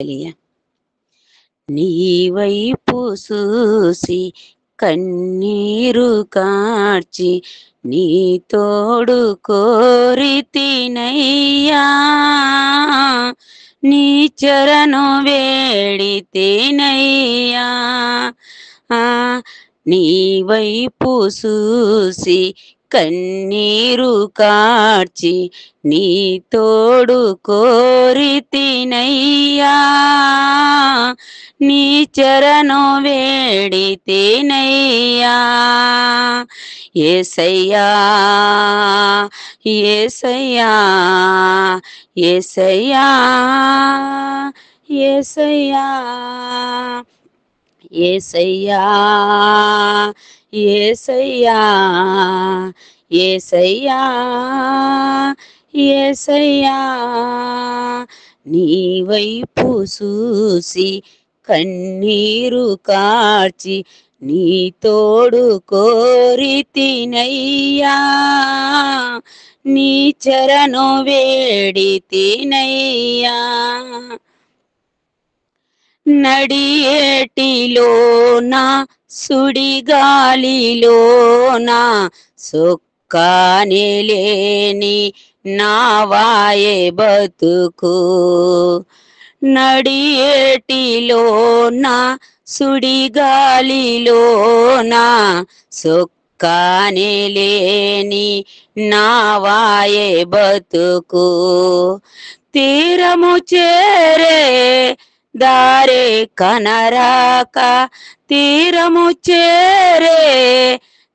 హల్లెలూయా. నీ వైపు చూసి కన్నీరు కార్చి నీ తోడు కోరితినయ్యా, నీ చరణు వేడితినయ్యా. ఆ, నీ వైపు చూసి కన్నీరు కార్చి నీ తోడు కోరితినయ్యా, నీ చరణు వేడితినయ్యా. యేసయ్యా యేసయ్యా యేసయ్యా యేసయ్యా యేసయ్యా యేసయ్యా యేసయ్యా యేసయ్యా. నీ వైపు చూసి కన్నీరు కార్చి నీ తోడు కోరితినయ్యా, నీ చరణు వేడితినయ్యా. నడియేటిలోన సుడిగాలిలోన సొక్కానే లేని నావాయే బతుకు, నడియేటిలోన సుడిగాలిలోన సొక్కానే లేని నావాయే బతుకు. తీరము చేరే దారే కనరాక, తీరము చేరే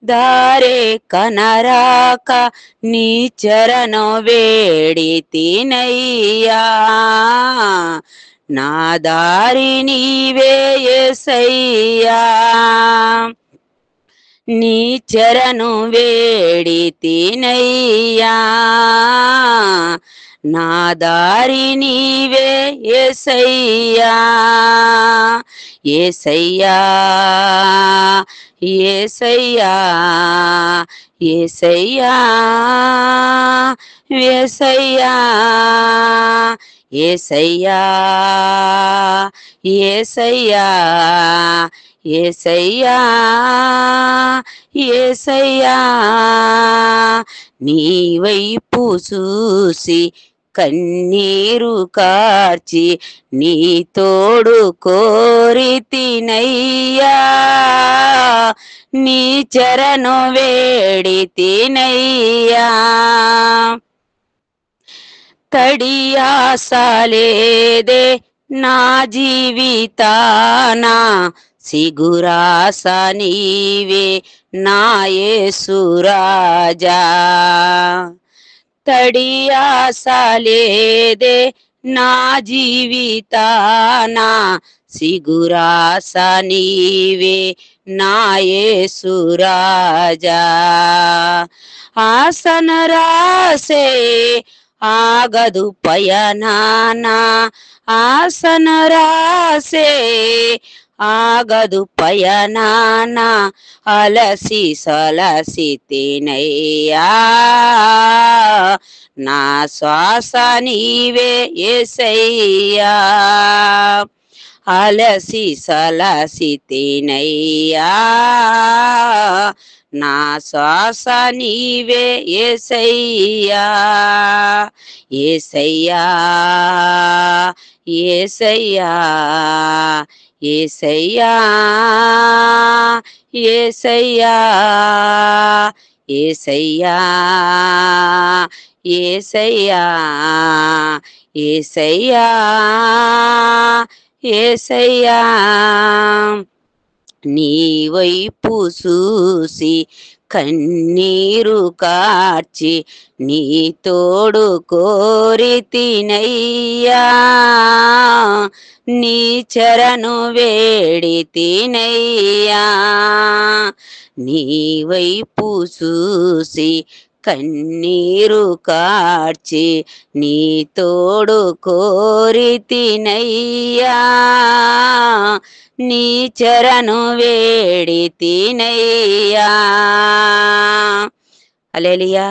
దారే కనరాక నీ చరణు వేడితినయ్యా, నా దారి నీవే యేసయ్యా, నీ చరణు వేడితినయ్యా, నా దారి నీవే యేసయ్యా. యేసయ్యా యేసయ్యా యేసయ్యా యేసయ్యా యేసయ్యా యేసయ్యా యేసయ్యా యేసయ్యా. నీ వైపు చూసి కన్నీరు కార్చి నీ తోడు కోరితినయ్యా, నీ చరణు వేడితినయ్యా. తడియాసలేదే నా జీవితాన, సిగురాస నీవే నా యేసురాజా. తడియాసలేదే నా జీవితాన, సిగురాస నీవే నా యేసురాజా. ఆసన రాసే ఆగదు పయనాన, ఆసన రాసే ఆగదు పయనాన, అలసి సలసి తినయ్యా, నా శ్వాస నీవే యేసయ్యా, అలసి సలసి తినయ్యా, నా శ్వాస నీవే యేసయ్యా. యేసయ్యా యేసయ్యా యేసయ్యా యేసయ్యా యేసయ్యా యేసయ్యా యేసయ్యా యేసయ్యా. నీ వైపు చూసి కన్నీరు కార్చి నీ తోడు కోరితినయ్యా, నీ చరణు వేడితినయ్యా. నీ వైపు చూసి కన్నీరు కార్చి నీ తోడు కోరితినయ్యా, నీ చరణు వేడితినయ్యా. హల్లెలూయా.